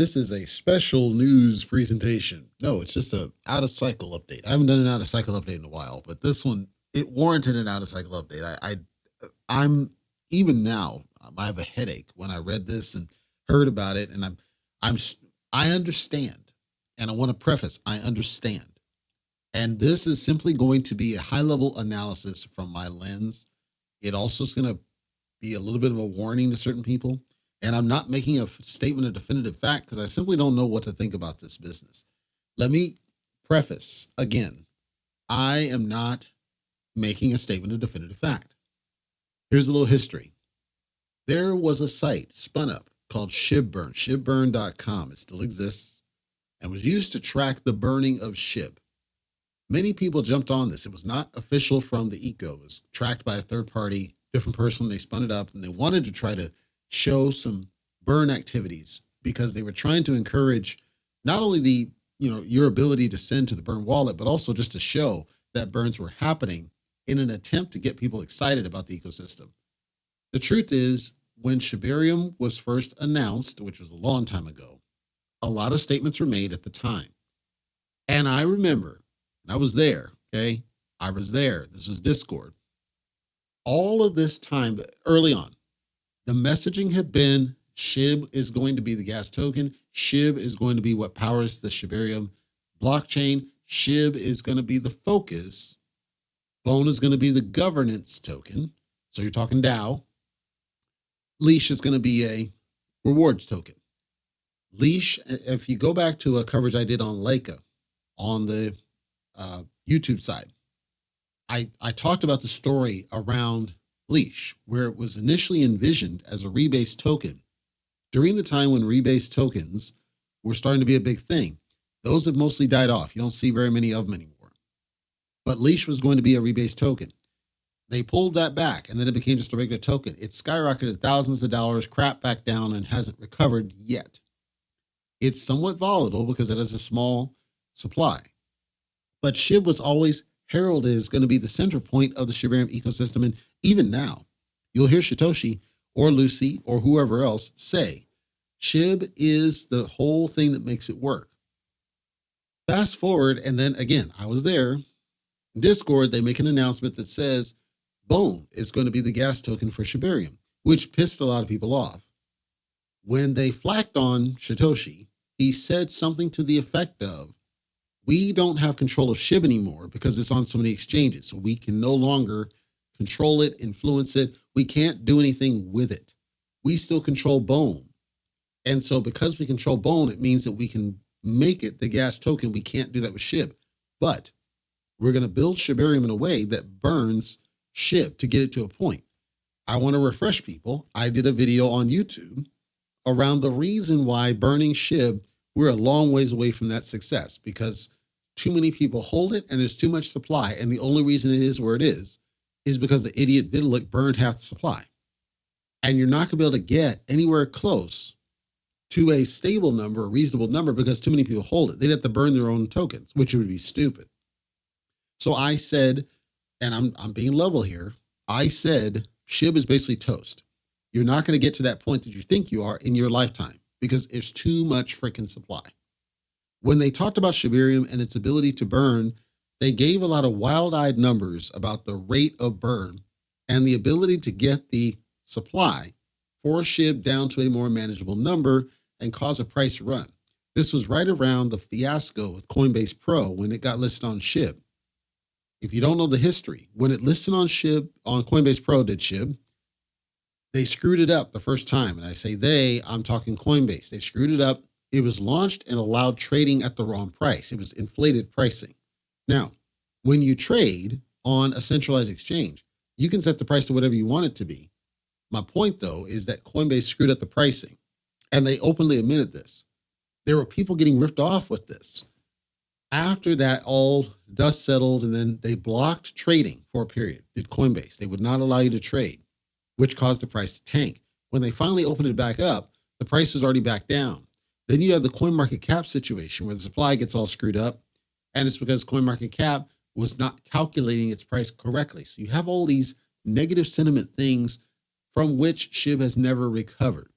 This is a special news presentation. No, it's just a out of cycle update. I haven't done an out of cycle update in a while, but this one, it warranted an out of cycle update. I'm even now, I have a headache when I read this and heard about it, and I understand, and I want to preface, I understand. And this is simply going to be a high level analysis from my lens. It also is going to be a little bit of a warning to certain people. And I'm not making a statement of definitive fact because I simply don't know what to think about this business. Let me preface again, I am not making a statement of definitive fact. Here's a little history. There was a site spun up called ShibBurn, shibburn.com. It still exists and was used to track the burning of SHIB. Many people jumped on this. It was not official from the eco. It was tracked by a third party, different person. They spun it up and they wanted to try to show some burn activities because they were trying to encourage not only the, your ability to send to the burn wallet, but also just to show that burns were happening in an attempt to get people excited about the ecosystem. The truth is, when Shibarium was first announced, which was a long time ago, a lot of statements were made at the time. And I remember, and I was there, okay? I was there. This was Discord. All of this time, early on, the messaging had been SHIB is going to be the gas token. SHIB is going to be what powers the Shibarium blockchain. SHIB is going to be the focus. Bone is going to be the governance token. So you're talking DAO. Leash is going to be a rewards token. Leash, if you go back to a coverage I did on Leica on the YouTube side, I talked about the story around Leash, where it was initially envisioned as a rebase token. During the time when rebase tokens were starting to be a big thing, those have mostly died off. You don't see very many of them anymore. But Leash was going to be a rebase token. They pulled that back, and then it became just a regular token. It skyrocketed thousands of dollars, crapped back down, and hasn't recovered yet. It's somewhat volatile because it has a small supply. But SHIB was always heralded as going to be the center point of the Shibarium ecosystem. And even now, you'll hear Satoshi or Lucy or whoever else say, SHIB is the whole thing that makes it work. Fast forward, and then again, I was there. In Discord, they make an announcement that says Bone is going to be the gas token for Shibarium, which pissed a lot of people off. When they flacked on Satoshi, he said something to the effect of, we don't have control of SHIB anymore because it's on so many exchanges. So we can no longer control it, influence it. We can't do anything with it. We still control Bone. And so because we control Bone, it means that we can make it the gas token. We can't do that with SHIB. But we're going to build Shibarium in a way that burns SHIB to get it to a point. I want to refresh people. I did a video on YouTube around the reason why burning SHIB, we're a long ways away from that success because too many people hold it and there's too much supply. And the only reason it is where it is because the idiot Vitalik burned half the supply. And you're not going to be able to get anywhere close to a stable number, a reasonable number, because too many people hold it. They'd have to burn their own tokens, which would be stupid. So I said, and I'm being level here, I said, SHIB is basically toast. You're not going to get to that point that you think you are in your lifetime because there's too much freaking supply. When they talked about Shibarium and its ability to burn, they gave a lot of wild-eyed numbers about the rate of burn and the ability to get the supply for SHIB down to a more manageable number and cause a price run. This was right around the fiasco with Coinbase Pro when it got listed on SHIB. If you don't know the history, when it listed on SHIB, on Coinbase Pro did SHIB, they screwed it up the first time. And I say they, I'm talking Coinbase. They screwed it up. It was launched and allowed trading at the wrong price. It was inflated pricing. Now, when you trade on a centralized exchange, you can set the price to whatever you want it to be. My point, though, is that Coinbase screwed up the pricing, and they openly admitted this. There were people getting ripped off with this. After that, all dust settled, and then they blocked trading for a period, did Coinbase. They would not allow you to trade, which caused the price to tank. When they finally opened it back up, the price was already back down. Then you have the CoinMarketCap situation where the supply gets all screwed up, and it's because CoinMarketCap was not calculating its price correctly. So you have all these negative sentiment things from which SHIB has never recovered.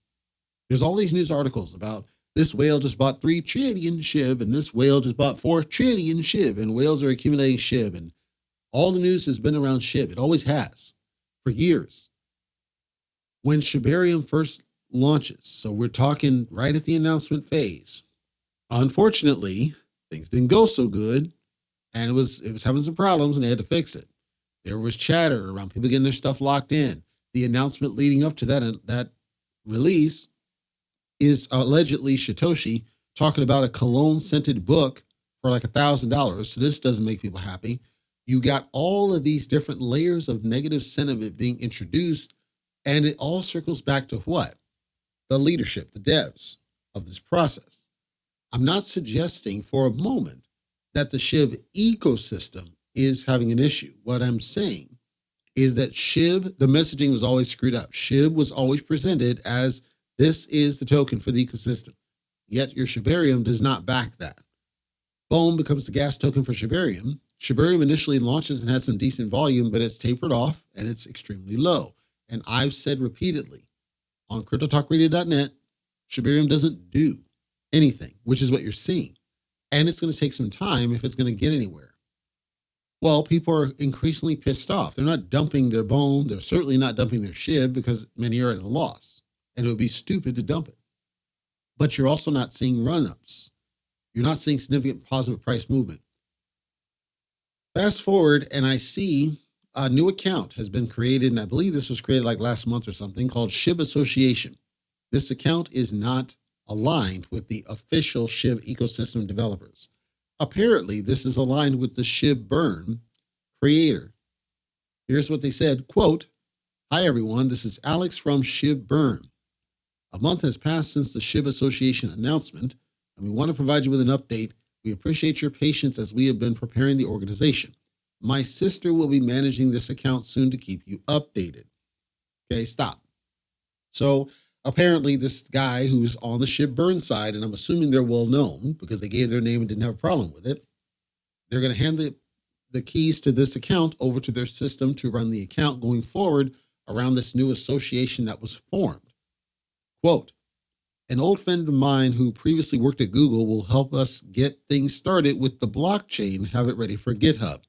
There's all these news articles about This whale just bought 3 trillion SHIB, and this whale just bought 4 trillion SHIB, and whales are accumulating SHIB, and all the news has been around SHIB. It always has for years. When Shibarium first launches, so we're talking right at the announcement phase, unfortunately, things didn't go so good, and it was having some problems, and they had to fix it. There was chatter around people getting their stuff locked in. The announcement leading up to that release is allegedly Satoshi talking about a cologne-scented book for like $1,000. So this doesn't make people happy. You got all of these different layers of negative sentiment being introduced, and it all circles back to what? The leadership, the devs of this process. I'm not suggesting for a moment that the SHIB ecosystem is having an issue. What I'm saying is that SHIB, the messaging was always screwed up. SHIB was always presented as this is the token for the ecosystem. Yet your Shibarium does not back that. BOEM becomes the gas token for Shibarium. Shibarium initially launches and has some decent volume, but it's tapered off and it's extremely low. And I've said repeatedly on CryptoTalkRadio.net, Shibarium doesn't do anything, which is what you're seeing. And it's going to take some time if it's going to get anywhere. Well, people are increasingly pissed off. They're not dumping their BOEM. They're certainly not dumping their SHIB because many are at a loss. And it would be stupid to dump it. But you're also not seeing run-ups. You're not seeing significant positive price movement. Fast forward, and I see a new account has been created, and I believe this was created like last month or something, called SHIB Association. This account is not aligned with the official SHIB ecosystem developers. Apparently, this is aligned with the SHIB Burn creator. Here's what they said, quote, "Hi everyone, this is Alex from SHIB Burn. A month has passed since the SHIB Association announcement, and we want to provide you with an update. We appreciate your patience as we have been preparing the organization. My sister will be managing this account soon to keep you updated." Okay, stop. So apparently this guy who's on the SHIB Burn side, and I'm assuming they're well known because they gave their name and didn't have a problem with it, they're going to hand the keys to this account over to their system to run the account going forward around this new association that was formed. Quote, "An old friend of mine who previously worked at Google will help us get things started with the blockchain, have it ready for GitHub.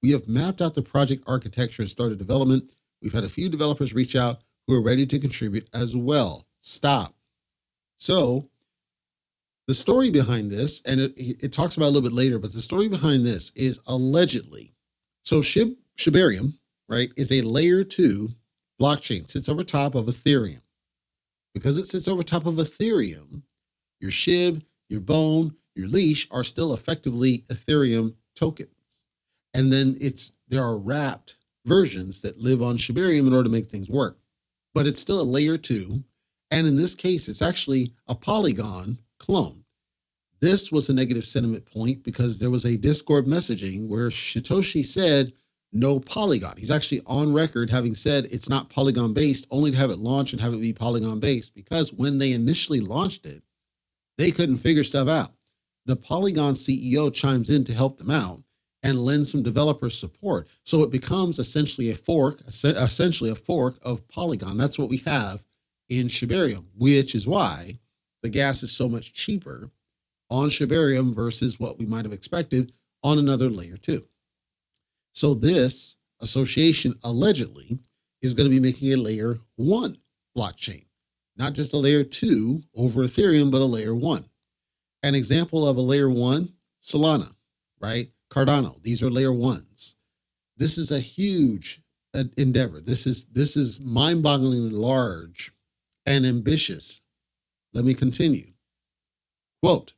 We have mapped out the project architecture and started development. We've had a few developers reach out who are ready to contribute as well." Stop. So the story behind this, and it talks about it a little bit later, but the story behind this is allegedly, so Shibarium, right, is a layer 2 blockchain, sits over top of Ethereum. Because it sits over top of Ethereum, your SHIB, your BOEM, your leash are still effectively Ethereum tokens. And then there are wrapped versions that live on Shibarium in order to make things work. But it's still a layer 2. And in this case, it's actually a Polygon clone. This was a negative sentiment point because there was a Discord messaging where Satoshi said no Polygon. He's actually on record having said it's not Polygon based, only to have it launch and have it be Polygon based, because when they initially launched it, they couldn't figure stuff out. The Polygon CEO chimes in to help them out and lend some developer support. So it becomes essentially a fork of Polygon. That's what we have in Shibarium, which is why the gas is so much cheaper on Shibarium versus what we might have expected on another layer 2. So this association allegedly is going to be making a layer 1 blockchain, not just a layer 2 over Ethereum, but a layer 1. An example of a layer 1, Solana, right? Cardano. These are layer 1s. This is a huge endeavor. This is mind-bogglingly large and ambitious. Let me continue. Quote,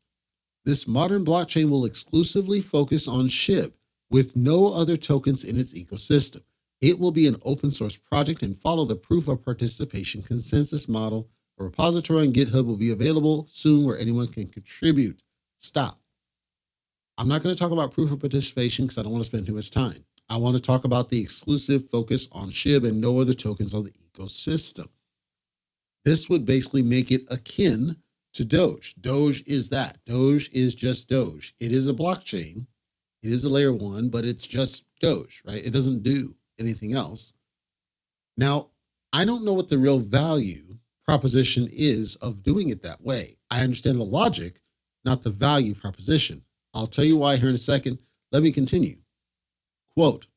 "This modern blockchain will exclusively focus on SHIB with no other tokens in its ecosystem. It will be an open source project and follow the proof of participation consensus model. A repository on GitHub will be available soon where anyone can contribute." Stop. I'm not going to talk about proof of participation because I don't want to spend too much time. I want to talk about the exclusive focus on SHIB and no other tokens on the ecosystem. This would basically make it akin to Doge. Doge is that. Doge is just Doge. It is a blockchain. It is a layer 1, but it's just Doge, right? It doesn't do anything else. Now, I don't know what the real proposition is of doing it that way. I understand the logic, not the value proposition. I'll tell you why here in a second. Let me continue. Quote,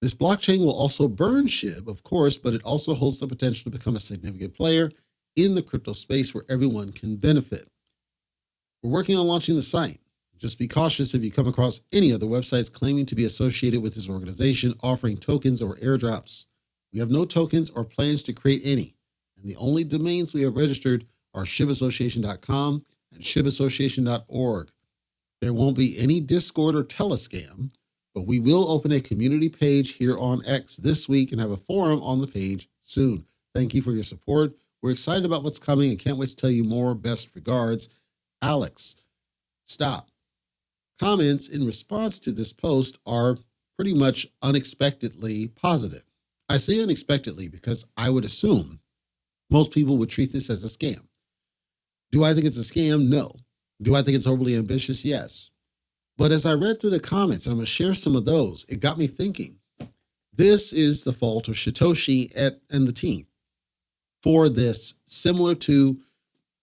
this blockchain will also burn SHIB, of course, but it also holds the potential to become a significant player in the crypto space where everyone can benefit. We're working on launching the site. Just be cautious if you come across any other websites claiming to be associated with this organization offering tokens or airdrops. We have no tokens or plans to create any, and the only domains we have registered are shibassociation.com and shibassociation.org. There won't be any Discord or Telescam, but we will open a community page here on X this week and have a forum on the page soon. Thank you for your support. We're excited about what's coming and can't wait to tell you more. Best regards, Alex. Stop. Comments in response to this post are pretty much unexpectedly positive. I say unexpectedly because I would assume most people would treat this as a scam. Do I think it's a scam? No. Do I think it's overly ambitious? Yes. But as I read through the comments, and I'm going to share some of those, it got me thinking, this is the fault of Satoshi and the team for this, similar to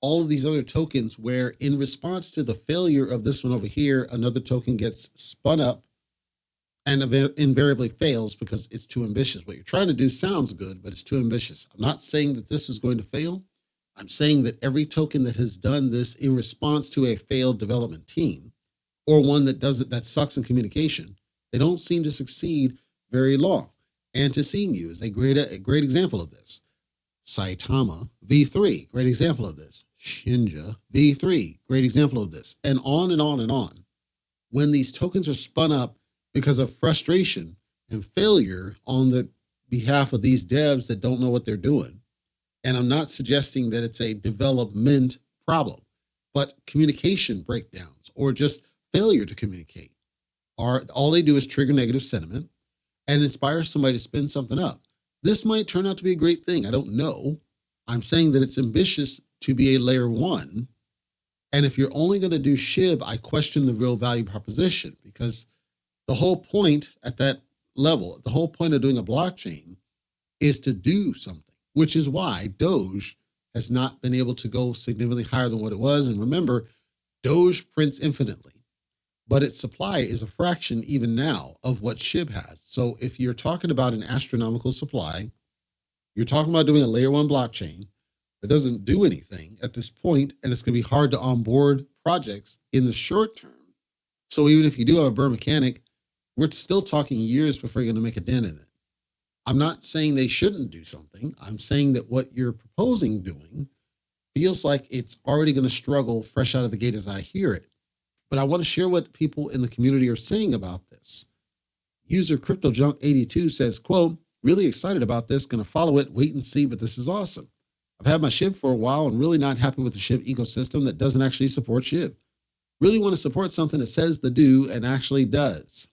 all of these other tokens where in response to the failure of this one over here, another token gets spun up and invariably fails because it's too ambitious. What you're trying to do sounds good, but it's too ambitious. I'm not saying that this is going to fail. I'm saying that every token that has done this in response to a failed development team or one that does it, that sucks in communication, they don't seem to succeed very long. Anticigne is a great example of this. Saitama V3, great example of this. Shinja V3, great example of this. And on and on and on. When these tokens are spun up because of frustration and failure on the behalf of these devs that don't know what they're doing. And I'm not suggesting that it's a development problem, but communication breakdowns or just failure to communicate all they do is trigger negative sentiment and inspire somebody to spin something up. This might turn out to be a great thing. I don't know. I'm saying that it's ambitious to be a layer one. And if you're only going to do SHIB, I question the real value proposition because the whole point at that level, the whole point of doing a blockchain is to do something, which is why Doge has not been able to go significantly higher than what it was. And remember, Doge prints infinitely, but its supply is a fraction even now of what SHIB has. So if you're talking about an astronomical supply, you're talking about doing a layer one blockchain that doesn't do anything at this point, and it's going to be hard to onboard projects in the short term. So even if you do have a burn mechanic, we're still talking years before you're going to make a dent in it. I'm not saying they shouldn't do something. I'm saying that what you're proposing doing feels like it's already going to struggle fresh out of the gate as I hear it. But I want to share what people in the community are saying about this. User CryptoJunk82 says, quote, really excited about this, going to follow it, wait and see, but this is awesome. I've had my SHIB for a while and really not happy with the SHIB ecosystem that doesn't actually support SHIB. Really want to support something that says the do and actually does.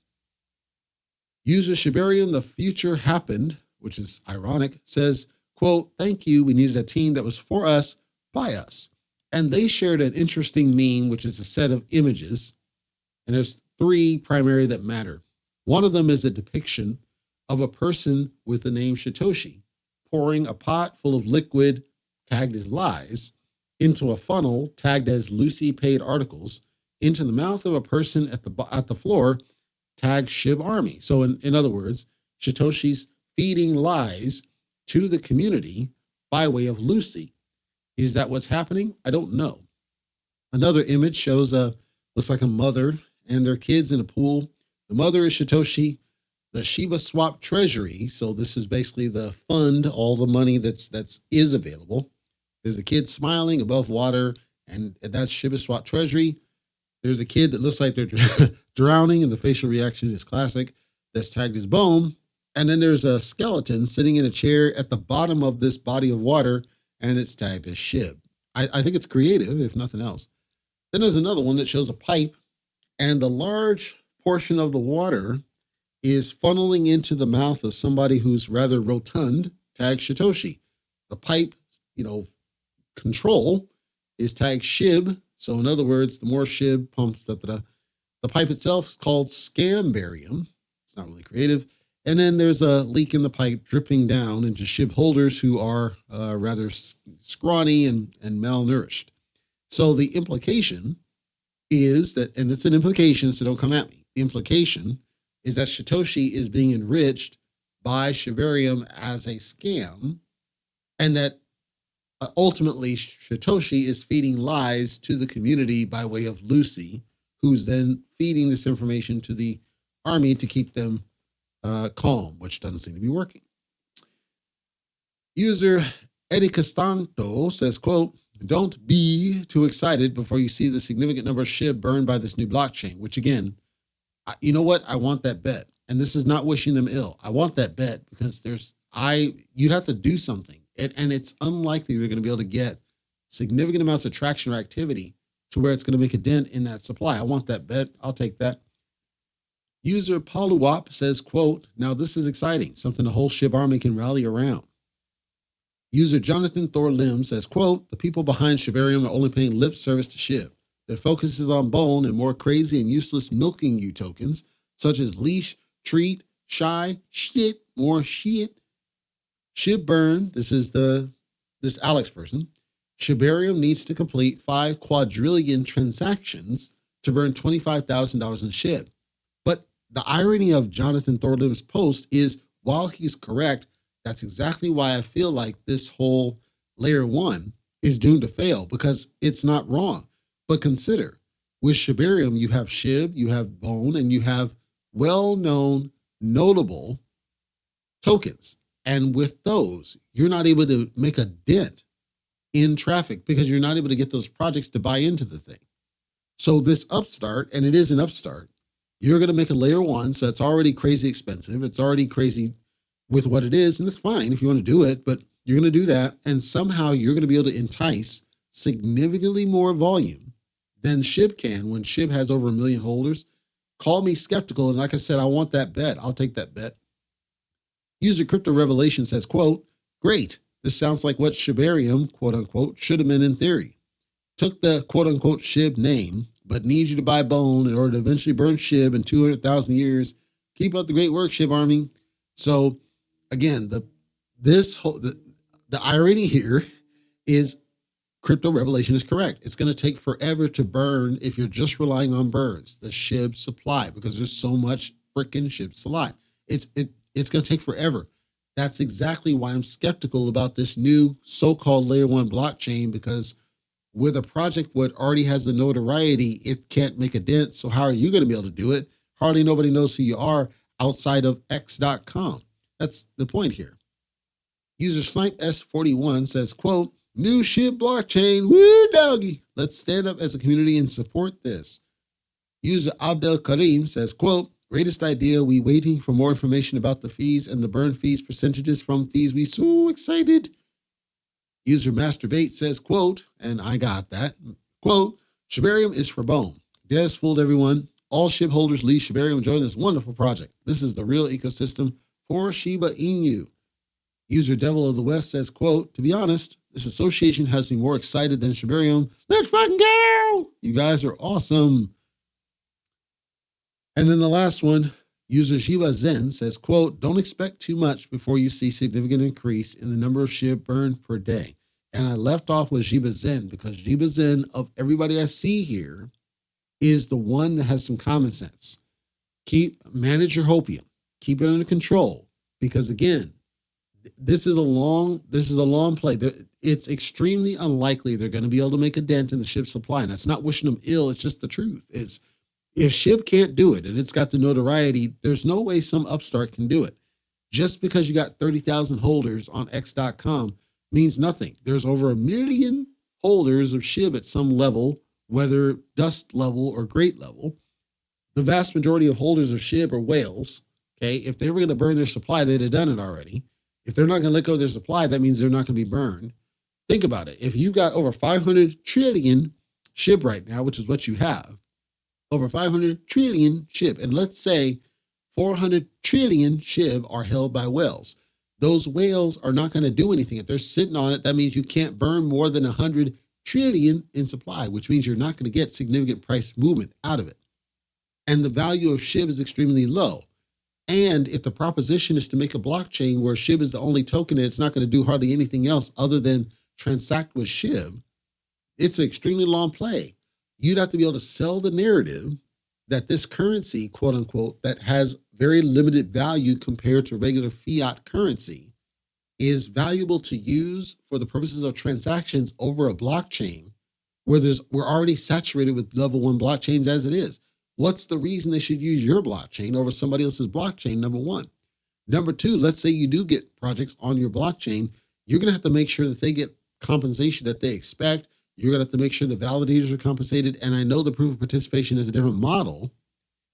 User Shibarium, the future happened, which is ironic, says, quote, thank you. We needed a team that was for us, by us. And they shared an interesting meme, which is a set of images. And there's three primary that matter. One of them is a depiction of a person with the name Satoshi pouring a pot full of liquid tagged as lies into a funnel tagged as Lucy paid articles into the mouth of a person at the floor tagged SHIB Army. So in other words, Satoshi's feeding lies to the community by way of Lucy. Is that what's happening? I don't know. Another image shows looks like a mother and their kids in a pool. The mother is Satoshi, the Shiba Swap Treasury. So this is basically the fund, all the money that's available. There's a kid smiling above water, and that's Shiba Swap Treasury. There's a kid that looks like they're drowning, and the facial reaction is classic. That's tagged as Bohm. And then there's a skeleton sitting in a chair at the bottom of this body of water, and it's tagged as SHIB. I think it's creative, if nothing else. Then there's another one that shows a pipe, and the large portion of the water is funneling into the mouth of somebody who's rather rotund, tagged Satoshi. The pipe, control is tagged SHIB. So in other words, the more SHIB pumps, The pipe itself is called Scambarium. It's not really creative. And then there's a leak in the pipe dripping down into SHIB holders who are rather scrawny and malnourished. So the implication is that, and it's an implication, so don't come at me. The implication is that Satoshi is being enriched by Shibarium as a scam, and that ultimately Satoshi is feeding lies to the community by way of Lucy, who's then feeding this information to the army to keep them calm, which doesn't seem to be working. User Eddie Costanto says, quote, "Don't be too excited before you see the significant number of SHIB burned by this new blockchain," which again, you know what? I want that bet. And this is not wishing them ill. I want that bet because you'd have to do something. And it's unlikely they're going to be able to get significant amounts of traction or activity to where it's going to make a dent in that supply. I want that bet. I'll take that. User Pauluwap says, quote, "Now this is exciting, something the whole SHIB army can rally around." User Jonathan Thor Lim says, quote, "The people behind Shibarium are only paying lip service to SHIB. Their focus is on bone and more crazy and useless milking you tokens, such as leash, treat, shy, shit, more shit. SHIB burn," this is this Alex person, "Shibarium needs to complete 5 quadrillion transactions to burn $25,000 in SHIB." But the irony of Jonathan Thorlim's post is, while he's correct, that's exactly why I feel like this whole layer 1 is doomed to fail, because it's not wrong. But consider, with Shibarium, you have SHIB, you have bone, and you have well-known, notable tokens. And with those, you're not able to make a dent in traffic because you're not able to get those projects to buy into the thing. So this upstart, and it is an upstart, you're going to make a layer 1, so it's already crazy expensive. It's already crazy with what it is, and it's fine if you want to do it, but you're going to do that, and somehow you're going to be able to entice significantly more volume than SHIB can when SHIB has over 1 million holders. Call me skeptical, and like I said, I want that bet. I'll take that bet. User Crypto Revelation says, quote, "Great. This sounds like what Shibarium, quote unquote, should have been in theory. Took the quote unquote SHIB name, but needs you to buy bone in order to eventually burn SHIB in 200,000 years. Keep up the great work, SHIB Army." So again, the irony here is Crypto Revelation is correct. It's going to take forever to burn if you're just relying on burns, the SHIB supply, because there's so much freaking SHIB supply. It's going to take forever. That's exactly why I'm skeptical about this new so-called layer 1 blockchain, because with a project what already has the notoriety, it can't make a dent. So how are you going to be able to do it? Hardly nobody knows who you are outside of x.com. That's the point here. User Snipe S41 says, quote, "New SHIB blockchain, woo doggy. Let's stand up as a community and support this." User Abdel Karim says, quote, "Greatest idea. We waiting for more information about the fees and the burn fees percentages from fees. We so excited." User Masturbate says, quote, and I got that, quote, "Shibarium is for bone. Des fooled everyone. All SHIB holders leave Shibarium. Join this wonderful project. This is the real ecosystem for Shiba Inu." User Devil of the West says, quote, "To be honest, this association has me more excited than Shibarium. Let's fucking go. You guys are awesome." And then the last one, user Jiva Zen says, quote, "Don't expect too much before you see significant increase in the number of SHIB burned per day." And I left off with Jiva Zen because Jiva Zen, of everybody I see here, is the one that has some common sense. Manage your hopium. Keep it under control. Because again, this is a long play. It's extremely unlikely they're going to be able to make a dent in the SHIB supply. And that's not wishing them ill. It's just the truth. If SHIB can't do it and it's got the notoriety, there's no way some upstart can do it. Just because you got 30,000 holders on x.com means nothing. There's over 1 million holders of SHIB at some level, whether dust level or great level. The vast majority of holders of SHIB are whales. Okay, if they were going to burn their supply, they'd have done it already. If they're not going to let go of their supply, that means they're not going to be burned. Think about it. If you got over 500 trillion SHIB right now, which is what you have, over 500 trillion SHIB, and let's say 400 trillion SHIB are held by whales. Those whales are not going to do anything. If they're sitting on it, that means you can't burn more than 100 trillion in supply, which means you're not going to get significant price movement out of it. And the value of SHIB is extremely low. And if the proposition is to make a blockchain where SHIB is the only token and it's not going to do hardly anything else other than transact with SHIB, it's an extremely long play. You'd have to be able to sell the narrative that this currency, quote unquote, that has very limited value compared to regular fiat currency is valuable to use for the purposes of transactions over a blockchain where we're already saturated with level 1 blockchains as it is. What's the reason they should use your blockchain over somebody else's blockchain, number one? Number two, let's say you do get projects on your blockchain, you're going to have to make sure that they get compensation that they expect. You're going to have to make sure the validators are compensated. And I know the proof of participation is a different model.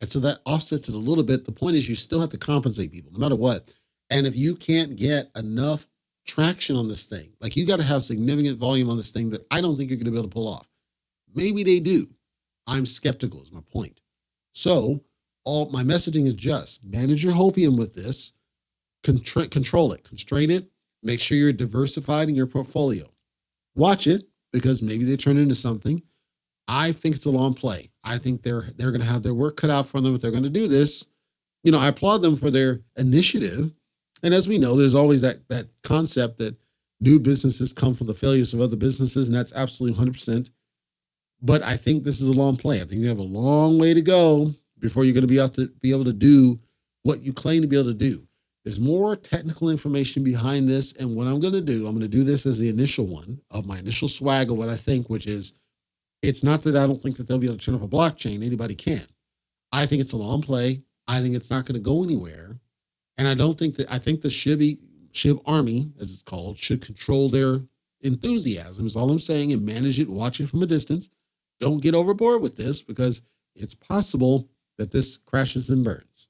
And so that offsets it a little bit. The point is you still have to compensate people no matter what. And if you can't get enough traction on this thing, like you got to have significant volume on this thing that I don't think you're going to be able to pull off. Maybe they do. I'm skeptical is my point. So all my messaging is just manage your hopium with this, control it, constrain it, make sure you're diversified in your portfolio. Watch it because maybe they turn into something. I think it's a long play. I think they're going to have their work cut out for them if they're going to do this. You know, I applaud them for their initiative. And as we know, there's always that concept that new businesses come from the failures of other businesses, and that's absolutely 100%. But I think this is a long play. I think you have a long way to go before you're going to be able to do what you claim to be able to do. There's more technical information behind this. And what I'm going to do this as the initial one of my initial swag of what I think, which is it's not that I don't think that they'll be able to turn up a blockchain. Anybody can. I think it's a long play. I think it's not going to go anywhere. And I think the SHIB army, as it's called, should control their enthusiasm is all I'm saying, and manage it, watch it from a distance. Don't get overboard with this because it's possible that this crashes and burns.